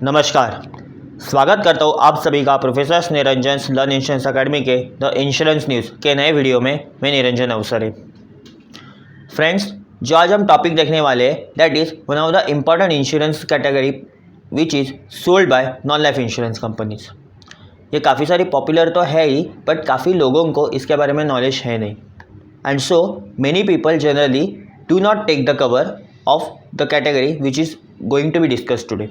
नमस्कार। स्वागत करता हूँ आप सभी का professor Niranjan learn insurance academy के द इंश्योरेंस न्यूज़ के नए वीडियो में मैं निरंजन अवसरे। फ्रेंड्स, जो आज हम टॉपिक देखने वाले हैं that is one of the important insurance category which is sold by non life insurance companies. ये काफ़ी सारी पॉपुलर तो है ही, बट काफ़ी लोगों को इसके बारे में नॉलेज है नहीं, and so many people generally do not take the cover of the category which is going to be discuss today.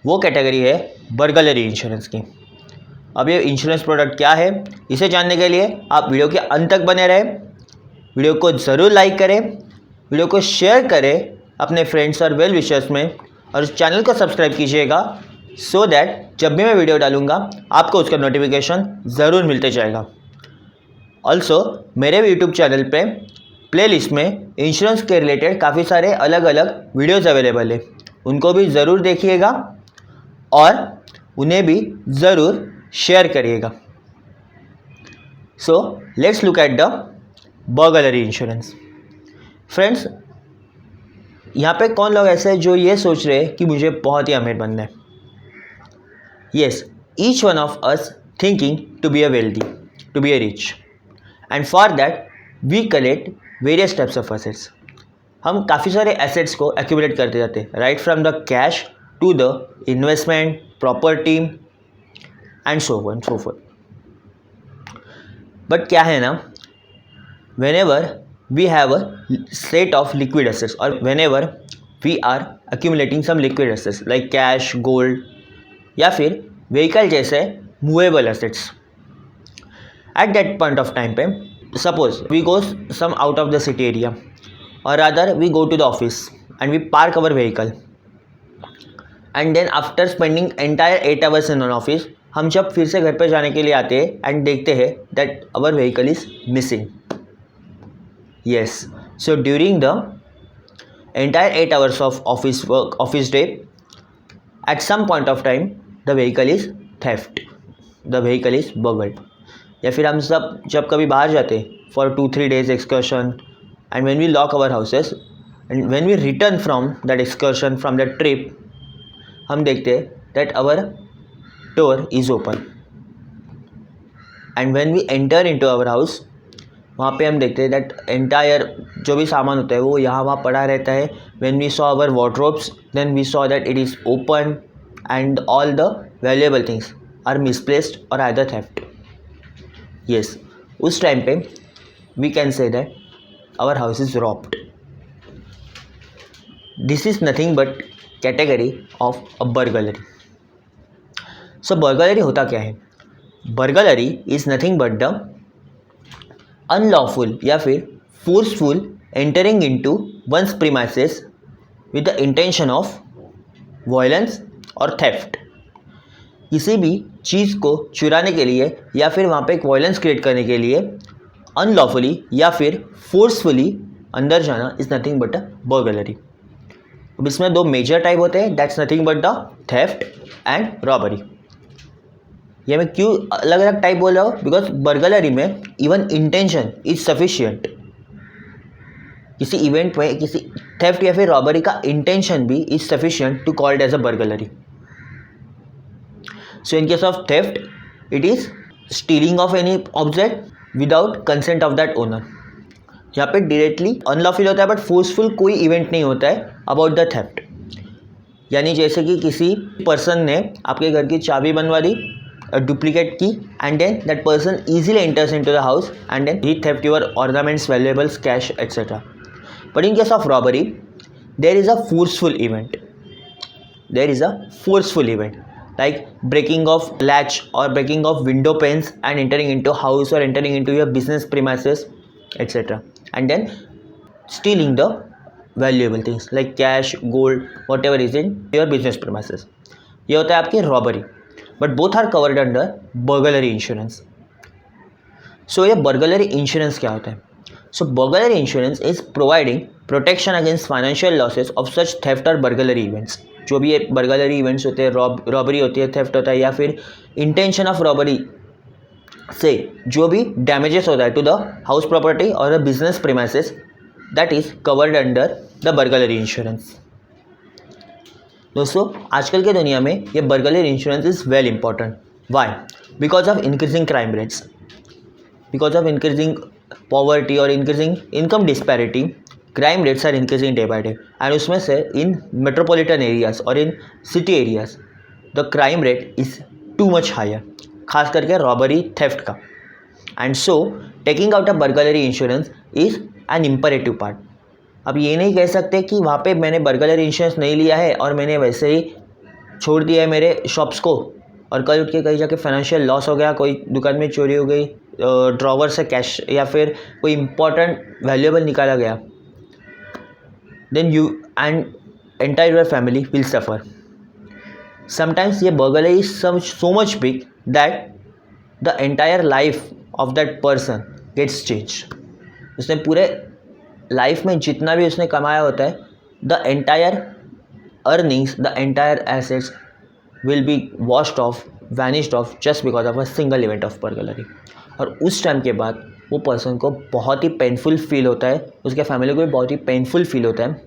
वो कैटेगरी है बर्गलरी इंश्योरेंस की। अब ये इंश्योरेंस प्रोडक्ट क्या है, इसे जानने के लिए आप वीडियो के अंत तक बने रहें। वीडियो को ज़रूर लाइक करें, वीडियो को शेयर करें अपने फ्रेंड्स और वेल विशर्स में, और इस चैनल को सब्सक्राइब कीजिएगा सो दैट जब भी मैं वीडियो डालूंगा आपको उसका नोटिफिकेशन ज़रूर मिलते जाएगा। ऑल्सो मेरे यूट्यूब चैनल पे प्लेलिस्ट में इंश्योरेंस के रिलेटेड काफ़ी सारे अलग अलग वीडियोज़ अवेलेबल है, उनको भी ज़रूर देखिएगा और उन्हें भी ज़रूर शेयर करिएगा। So let's look at the burglary insurance. Friends, यहाँ पे कौन लोग ऐसे हैं जो ये सोच रहे हैं कि मुझे बहुत ही अमीर बनना है? Yes, each one of us thinking to be a wealthy, to be a rich, and for that we collect various types of assets. हम काफ़ी सारे एसेट्स को एक्यूमुलेट करते जाते हैं, right from the cash to the investment, property and so on and so forth. But क्या है ना, whenever we have a set of liquid assets or whenever we are accumulating some liquid assets like cash, gold या फिर vehicle जैसे movable assets, at that point of time पे suppose we go some out of the city area or rather we go to the office and we park our vehicle, and then after spending entire 8 hours in on office, हम जब फिर से घर पे जाने के लिए आते हैं एंड देखते हैं that our vehicle is missing. Yes, so during the entire 8 hours of office work, office day, at some point of time the vehicle is theft, the vehicle is burgled. या फिर हम सब जब कभी बाहर जाते for 2-3 days excursion and when we lock our houses and when we return from that excursion, from that trip, हम देखते हैं that our door is open, and when we enter into our house, वहाँ पे हम देखते हैं that entire जो भी सामान होता है वो यहाँ वहाँ पड़ा रहता है। When we saw our wardrobes, then we saw that it is open and all the valuable things are misplaced और आइदर थेफ्ट। येस, उस टाइम पे we can say that our house is robbed. This is nothing but category of a burglary. So burglary होता क्या है? Burglary is nothing but the unlawful या फिर forceful entering into one's premises with the intention of violence और theft. किसी भी चीज़ को चुराने के लिए या फिर वहाँ पे एक वायलेंस क्रिएट करने के लिए अनलॉफुली या फिर फोर्सफुली अंदर जाना is nothing but a burglary. अब इसमें 2 मेजर टाइप होते हैं, that's nothing but the theft and robbery. ये मैं क्यों अलग अलग टाइप बोल रहा हूँ? बिकॉज बर्गलरी में इवन इंटेंशन इज सफिशियंट। किसी इवेंट में किसी थेफ्ट या फिर रॉबरी का इंटेंशन भी is sufficient to called as a burglary. So in case of theft it is stealing of any object without consent of that owner. यहाँ पे directly unlawful होता है बट फोर्सफुल कोई इवेंट नहीं होता है अबाउट द थेफ्ट। यानी जैसे कि किसी पर्सन ने आपके घर की चाबी बनवा दी, डुप्लीकेट की, and then that person easily enters into the house and then he theft your ornaments, valuables, cash etcetera. But in case of robbery there is a forceful event, there is a forceful event like breaking of latch or breaking of window panes and entering into house or entering into your business premises etc, and then stealing the valuable things like cash, gold, whatever is in your business premises. ये होता है आपकी robbery, but both are covered under burglary insurance. So ये burglary insurance क्या होता है? So burglary insurance is providing protection against financial losses of such theft और burglary events. जो भी ये बर्गलरी इवेंट्स होते हैं, रॉबरी होती है, थेफ्ट होता है, या फिर इंटेंशन ऑफ रॉबरी से जो भी डैमेजेस होता है टू द हाउस प्रॉपर्टी और the business premises, that is covered under the burglary insurance. दोस्तों आजकल के दुनिया में ये burglary insurance is well important. Why? Because of increasing crime rates, because of increasing poverty और increasing income disparity, crime rates are increasing day by day. And उसमें से in metropolitan areas और in city areas the crime rate is too much higher, खास करके robbery theft का. And so taking out a burglary insurance is an imperative part. अब ये नहीं कह सकते कि वहाँ पे मैंने बर्गलरी इंश्योरेंस नहीं लिया है और मैंने वैसे ही छोड़ दिया है मेरे शॉप्स को और कल उठ के कहीं जाके फाइनेंशियल लॉस हो गया, कोई दुकान में चोरी हो गई, ड्रॉवर से कैश या फिर कोई इंपॉर्टेंट वैल्यूएबल निकाला गया, then you and entire your family will suffer. Sometimes ये burglary is so much big that the entire life of that person gets change. उसने पूरे लाइफ में जितना भी उसने कमाया होता है, the entire earnings, the entire assets will be washed of, vanished of just because of a single event of burglary. और उस टाइम के बाद वो पर्सन को बहुत ही पेनफुल फील होता है, उसके फैमिली को भी बहुत ही पेनफुल फील होता है.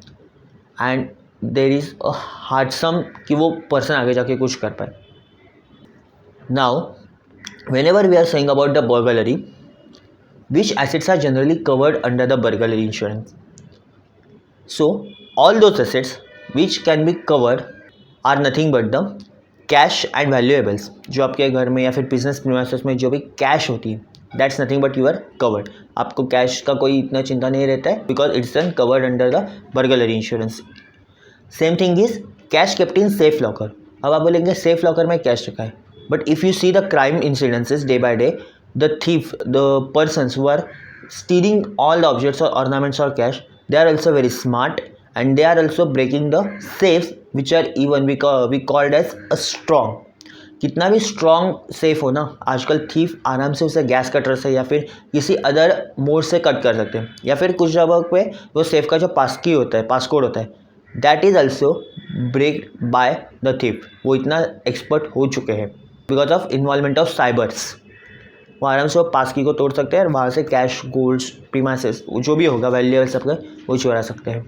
And there is a hard some कि वो पर्सन आगे जाके कुछ कर पाए. Now whenever we are saying about the burglary, which assets are generally covered under the burglary insurance? So all those assets which can be covered are nothing but the cash and valuables. जो आपके घर में या फिर business premises में जो भी cash होती है, that's nothing but you are covered. आपको कैश का कोई इतना चिंता नहीं रहता है because it's an covered under the burglary insurance. Same thing is cash kept in safe locker. अब आप बोलेंगे सेफ लॉकर में कैश रखा है, but if you see the crime incidences day by day, the thief, the persons who are stealing all the objects or ornaments or cash, they are also very smart and they are also breaking the safes which are even we called as a strong. कितना भी strong safe हो ना, आजकल thief आराम से उसे gas cutter से या फिर किसी अदर मोड से कट कर सकते हैं. या फिर कुछ जगह पे वो सेफ का जो पास की होता है, पासकोड होता है, that is also break by the thief. वो इतना एक्सपर्ट हो चुके हैं because of involvement of cybers. वो आराम से वो पास की को तोड़ सकते हैं और वहाँ से कैश, गोल्ड्स, प्रीमाइसेस जो भी होगा वैल्यूएबल सबका वो चुरा सकते हैं.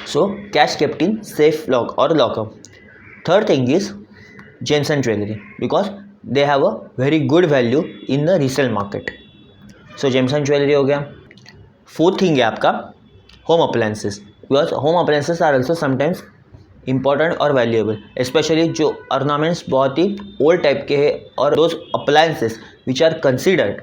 So cash kept in safe lock और lockup. Third thing is gems and jewellery because they have a very good value in the resale market. So gems and jewellery हो गया. फोर्थ थिंग है आपका home appliances because home appliances are also sometimes important और valuable, specially जो ornaments बहुत ही old type के हैं और those appliances which are considered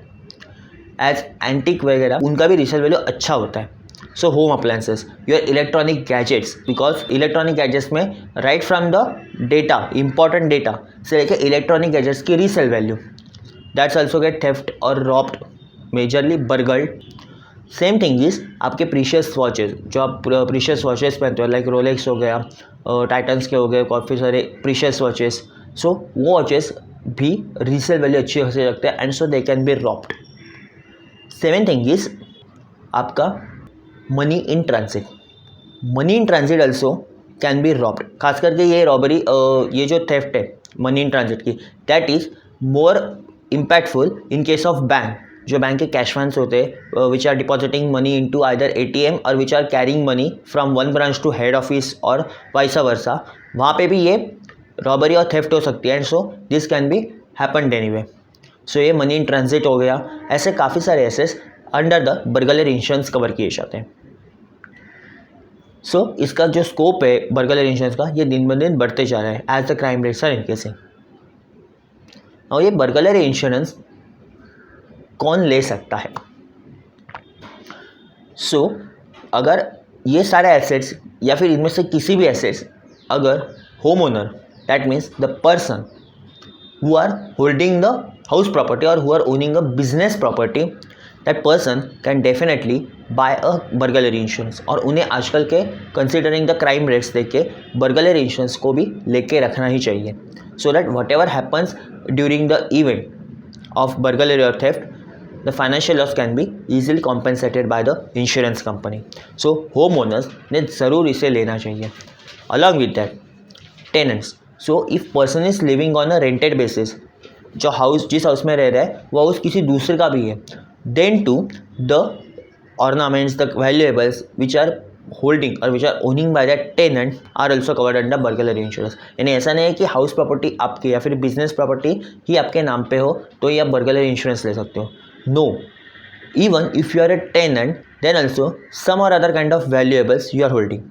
as antique वगैरह, उनका भी रीसेल वैल्यू अच्छा होता है. So home appliances, your electronic gadgets, because electronic gadgets में right from the data, important data से लेकर इलेक्ट्रॉनिक गैजेट्स की resale value, that's also get theft और robbed, majorly burgled. Same thing is आपके precious watches, जो आप precious watches पहनते हो, लाइक रोलेक्स हो गया, टाइटन्स के हो गए, काफ़ी सारे प्रीशियस वॉचेस. सो वो वॉचेस भी रीसेल वैल्यू अच्छी हो सकते हैं and so they can be robbed. Seven thing is आपका money in transit. Money in transit also can be robbed. खास करके ये रॉबरी, ये जो थेफ्ट है मनी इन ट्रांजिट की, that is more impactful in case of bank. जो bank के कैश फंड्स होते हैं which are depositing money into either ATM or which are carrying money from one branch to head office और वाइसा वर्सा, वहाँ पे भी ये रॉबरी और थेफ्ट हो सकती है. And so this can be happened anyway. So ये मनी इन ट्रांजिट हो गया. ऐसे काफ़ी सारे assets under the burglary insurance cover किए जाते हैं. सो इसका जो स्कोप है बर्गलरी इंश्योरेंस का, ये दिन ब दिन बढ़ते जा रहा है as the crime rates are increasing. और ये बर्गलरी इंश्योरेंस कौन ले सकता है? सो अगर ये सारे एसेट्स या फिर इनमें से किसी भी एसेट्स अगर home owner, that means the person who are holding the house property और who are owning a business property, that person can definitely buy a burglary insurance. और उन्हें आजकल के कंसिडरिंग द क्राइम रेट्स देख के burglary insurance को भी लेके रखना ही चाहिए, so that what ever happens during the event of burglary और theft, the financial loss can be easily compensated by the insurance company. So homeowners ने ज़रूर इसे लेना चाहिए. Along with that, tenants. So if person is living on a rented basis, जो house जिस house में रह रहा है वो हाउस किसी दूसरे का भी है, then too the ornaments, the valuables which are holding और which are owning by the tenant are also covered under burglary insurance. यानी ऐसा नहीं है कि हाउस प्रॉपर्टी आपकी या फिर बिजनेस प्रॉपर्टी ही आपके नाम पे हो तो ही आप बर्गलरी इंश्योरेंस ले सकते हो। No, even if you are a tenant then also some और other kind of valuables you are holding,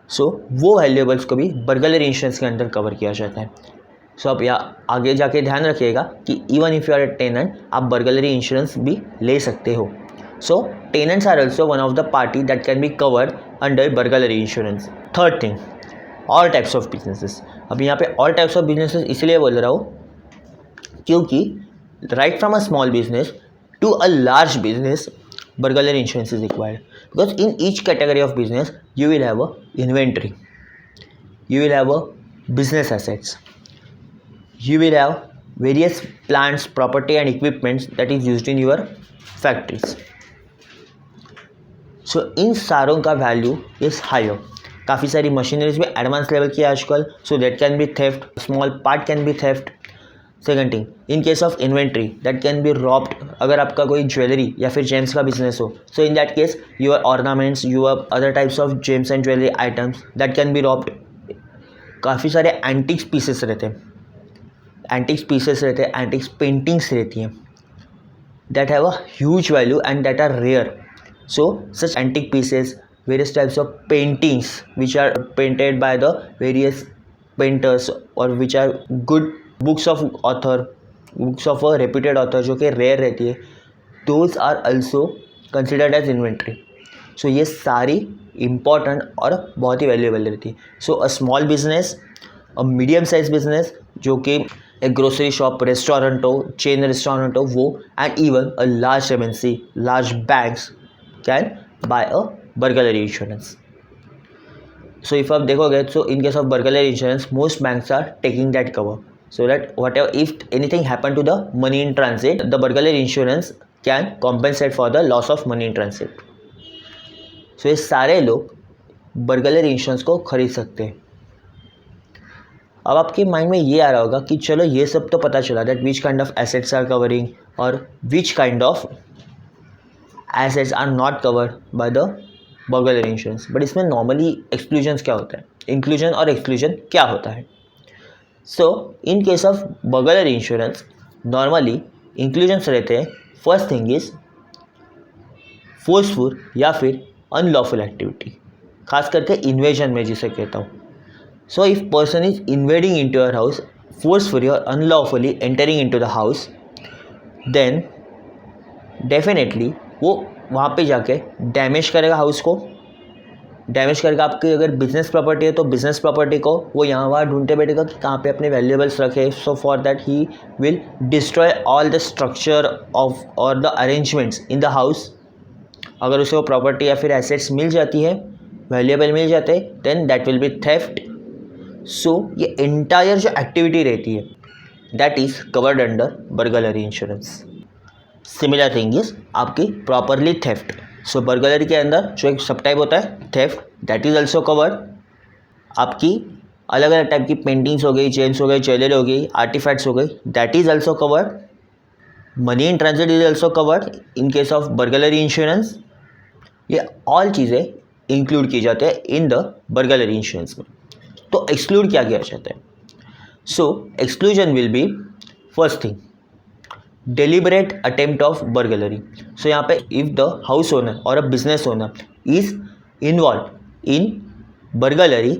so वो वैल्यूएबल्स को भी बर्गलरी इंश्योरेंस के अंदर कवर किया जाता है। सो आप यहाँ आगे जाके ध्यान रखिएगा कि even if you are a tenant आप बर्गलरी इंश्योरेंस भी ले सकते हो। So tenants are also one of the party that can be covered under burglary insurance. Third thing, all types of businesses. अब यहाँ पे all types of businesses इसलिए बोल रहा हूँ क्योंकि right from a small business to a large business burglary insurance is required, because in each category of business you will have a inventory, you will have a business assets, you will have various plants, property and equipments that is used in your factories. सो इन सारों का value is higher. काफ़ी सारी machineries भी advance level की है आजकल, so that can B theft, small part can be theft. Second thing, in case of inventory that can be robbed. अगर आपका कोई ज्वेलरी या फिर जेम्स का बिजनेस हो, so in that case your ornaments, your other types of gems and jewellery items that can be robbed. काफ़ी सारे antics pieces रहते हैं, एंटिक्स पेंटिंग्स रहती हैं that have a huge value and that are rare. So such antique pieces, various types of paintings which are painted by the various painters or which are good books of a reputed author जो कि rare रहती है, those are also considered as inventory. So ये सारी important और बहुत ही valuable रहती है. So a small business, a medium size business जो कि एक ग्रोसरी शॉप, रेस्टोरेंट हो, चेन रेस्टोरेंट हो वो, and even a large MNC, large banks can buy a burglary insurance. So if आप देखोगे, so in case of burglary insurance most banks are taking that cover, so that whatever if anything happen to the money in transit, the burglary insurance can compensate for the loss of money in transit. So ये सारे लोग burglary insurance को खरीद सकते हैं। अब आपके mind में ये आ रहा होगा कि चलो ये सब तो पता चला that which kind of assets are covering और which kind of assets are not covered by the burglary insurance, but इसमें नॉर्मली एक्सक्लूजन्स क्या होता है, इंक्लूजन और एक्सक्लूजन क्या होता है। So in case of burglary insurance normally inclusions रहते हैं। फर्स्ट थिंग इज फोर्सफुल या फिर अनलॉफुल एक्टिविटी, खास करके इन्वेजन में जिसे कहता हूँ। So if person is invading in to your house forcefully और unlawfully entering in to the house, then definitely वो वहाँ पे जाके डैमेज करेगा हाउस को, डैमेज करेगा। आपकी अगर बिजनेस प्रॉपर्टी है तो बिजनेस प्रॉपर्टी को वो यहाँ वहाँ ढूंढते बैठेगा कि कहाँ पे अपने वैल्यूएबल्स रखे। So for that he will destroy all the structure of और the arrangements in the house. अगर उसे वो प्रॉपर्टी या फिर एसेट्स मिल जाती है, वैल्यूएबल मिल जाते हैं, then that will be theft. So ये एंटायर जो एक्टिविटी रहती है that is covered under burglary insurance. Similar thing is आपकी प्रॉपरली थेफ्ट। सो बर्गलरी के अंदर जो एक सब टाइप होता है theft, that is also covered. आपकी अलग अलग टाइप की पेंटिंग्स हो गई, जेम्स हो गई, ज्वेलरी हो गई, आर्टिफैक्ट्स हो गई, that is also covered. Money in transit is also covered in case of burglary insurance. ये ऑल चीज़ें इंक्लूड की जाती है इन द बर्गलरी इंश्योरेंस में। तो एक्सक्लूड क्या किया जाता है? So exclusion will be first thing deliberate attempt of burglary. So यहाँ पे if the house owner or a business owner is involved in burglary,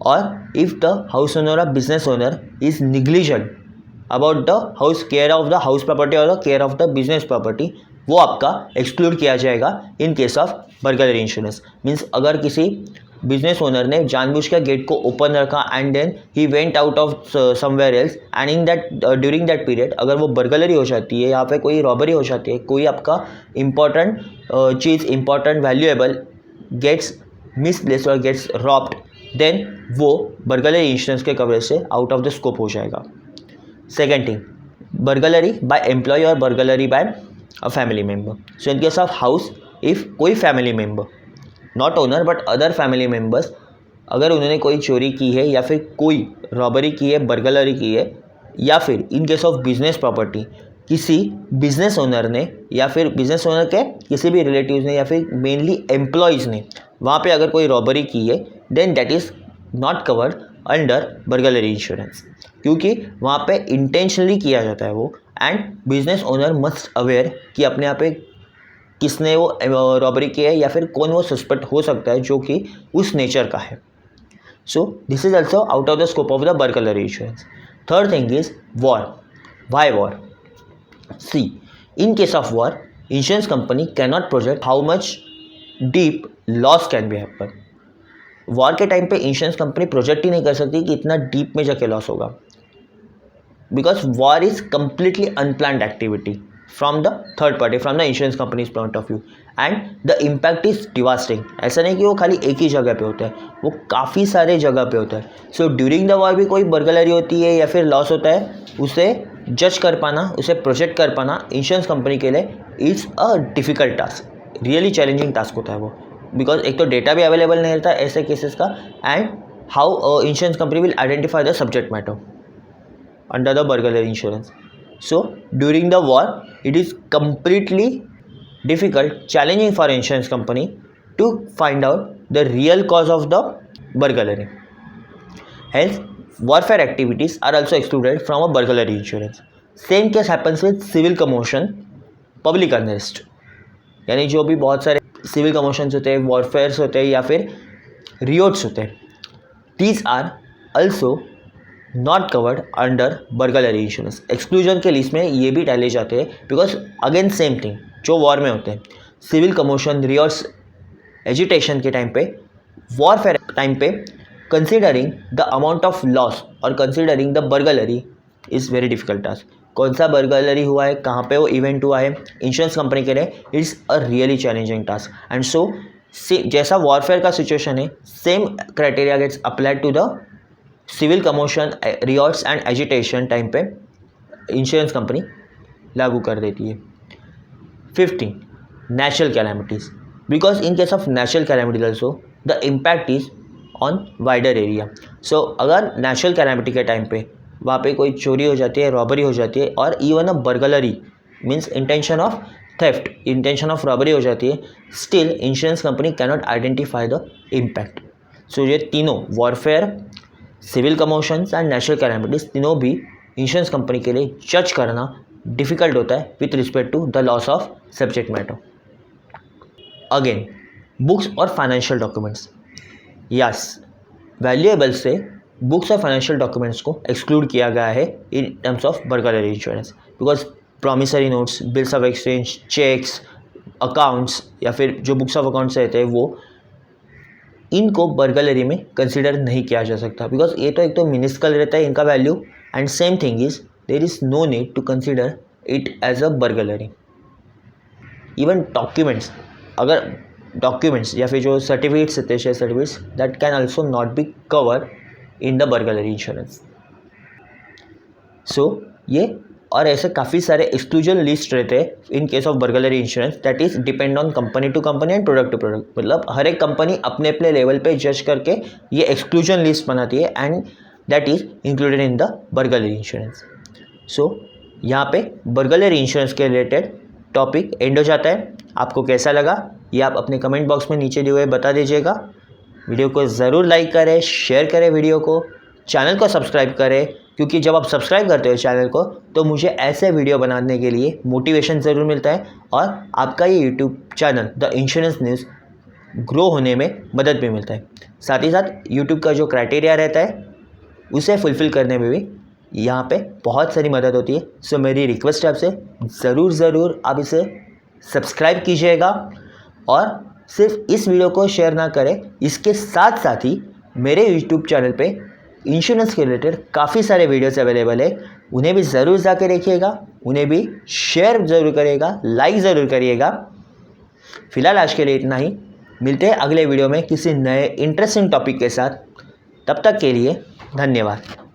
or if the house owner or business owner is negligent about the house care of the house property or the care of the business property, वो आपका exclude किया जाएगा इन case of burglary insurance. Means अगर किसी business owner ने जानबूझ के gate को ओपन रखा and then he went out of somewhere else, and in that during that period अगर वो बर्गलरी हो जाती है या फिर कोई रॉबरी हो जाती है, कोई आपका इंपॉर्टेंट चीज़, इंपॉर्टेंट वैल्यूएबल गेट्स मिसप्लेस्ड और गेट्स रॉब्ड, देन वो बर्गलरी इंश्योरेंस के कवरेज से आउट ऑफ द स्कोप हो जाएगा। Second thing, burglary by employ और burglary by a family member. So in case of house, if कोई family member, not owner but other family members, अगर उन्होंने कोई चोरी की है या फिर कोई रॉबरी की है, बर्गलरी की है, या फिर इन केस ऑफ बिजनेस प्रॉपर्टी किसी बिजनेस ओनर ने या फिर बिजनेस ओनर के किसी भी रिलेटिव्स ने या फिर मेनली एम्प्लॉयज़ ने वहाँ पे अगर कोई रॉबरी की है, then that is not covered under burglary insurance, क्योंकि वहाँ पे इंटेंशनली किया जाता है वो, and business owner must aware कि अपने यहाँ पे किसने वो रॉबरी की है या फिर कौन वो सस्पेक्ट हो सकता है जो कि उस नेचर का है. So this is also out of the scope of the burglary insurance. Third thing is war. Why war? See, in case of war, insurance company cannot project how much deep loss can be happen. War के time पे insurance company project ही नहीं कर सकती कि इतना deep में जाके loss होगा, because war is completely unplanned activity from the third party, from the insurance companies point of view, and the impact is devastating. ऐसा नहीं कि वो खाली एक ही जगह पे होता है, वो काफ़ी सारे जगह पे होता है. सो ड्यूरिंग द वॉर भी कोई बर्गलरी होती है या फिर लॉस होता है, उसे जज कर पाना, उसे प्रोजेक्ट कर पाना इंश्योरेंस कंपनी के लिए is a difficult task, really challenging task होता है वो, बिकॉज एक तो डेटा भी अवेलेबल नहीं रहता ऐसे केसेस का, and how insurance company will identify the subject matter under the burglary insurance. So during the war it is completely difficult, challenging for insurance company to find out the real cause of the burglary. Hence, warfare activities are also excluded from a burglary insurance. Same case happens with civil commotion, public unrest. यानी जो भी बहुत सारे civil कमोशंस होते हैं, वॉरफेयर्स होते हैं या फिर रियोट्स होते हैं, these are also not covered under burglary insurance. Exclusion के लिस्ट में ये भी डाले जाते हैं, बिकॉज अगेन सेम थिंग जो वॉर में होते हैं, सिविल कमोशन, रियोट्स, एजिटेशन के टाइम पे, वॉरफेयर टाइम पे, considering the amount of loss और considering the burglary is very difficult task. कौन सा बर्गलरी हुआ है, कहाँ पे वो इवेंट हुआ है, इंश्योरेंस कंपनी के लिए it's a really challenging task. And so जैसा वॉरफेयर का सिचुएशन है, same criteria gets applied to the civil commotion, riots and agitation time पे इंश्योरेंस कंपनी लागू कर देती है. 15. Natural calamities. Because in case of natural calamities also, the impact is on wider area. So अगर natural calamity के time पे वहाँ पे कोई चोरी हो जाती है, रॉबरी हो जाती है, और even a burglary means intention of theft, intention of robbery हो जाती है, still insurance company cannot identify the impact. So ये तीनों warfare, civil commotions and natural calamities तीनों भी इंश्योरेंस कंपनी के लिए जज करना डिफ़िकल्ट होता है with respect to the loss of subject matter. Again, books और फाइनेंशियल डॉक्यूमेंट्स. यस, वैल्यूएबल से बुक्स और फाइनेंशियल डॉक्यूमेंट्स को एक्सक्लूड किया गया है in terms of burglary insurance, because promissory notes, bills of exchange, cheques, accounts या फिर जो बुक्स ऑफ अकाउंट्स रहते हैं वो, इनको बर्गलरी में कंसिडर नहीं किया जा सकता, बिकॉज ये तो एक तो मिनिस्कल रहता है इनका value, and same thing is there is no need to consider it as a burglary. Even documents, अगर डॉक्यूमेंट्स या फिर जो सर्टिफिकेट्स रहते हैं, share certificates, that can also not be cover in the burglary insurance. So ये और ऐसे काफ़ी सारे एक्सक्लूजन लिस्ट रहते हैं in case of burglary insurance, that is depend on company to company and product to product. मतलब हर एक कंपनी अपने अपने लेवल पे जज करके ये एक्सक्लूजन लिस्ट बनाती है, and that is included in the burglary insurance. So यहाँ पे बर्गलरी इंश्योरेंस के रिलेटेड टॉपिक एंड हो जाता है. आपको कैसा लगा ये आप अपने कमेंट बॉक्स में नीचे दिए हुए बता दीजिएगा. वीडियो को ज़रूर लाइक करें, शेयर करें वीडियो को, चैनल को सब्सक्राइब करें, क्योंकि जब आप सब्सक्राइब करते हो चैनल को तो मुझे ऐसे वीडियो बनाने के लिए मोटिवेशन ज़रूर मिलता है, और आपका ये YouTube channel the insurance news grow होने में मदद भी मिलता है. साथ ही साथ यूट्यूब का जो क्राइटेरिया रहता है उसे फुलफ़िल करने में भी यहाँ पे बहुत सारी मदद होती है. सो मेरी रिक्वेस्ट है आपसे, ज़रूर आप इसे सब्सक्राइब कीजिएगा, और सिर्फ इस वीडियो को शेयर ना करें, इसके साथ साथ ही मेरे यूट्यूब चैनल पे इंश्योरेंस के रिलेटेड काफ़ी सारे वीडियोस अवेलेबल है, उन्हें भी ज़रूर जाके देखिएगा, उन्हें भी शेयर ज़रूर करिएगा, लाइक ज़रूर करिएगा. फ़िलहाल आज के लिए इतना ही. मिलते हैं अगले वीडियो में किसी नए इंटरेस्टिंग टॉपिक के साथ. तब तक के लिए धन्यवाद.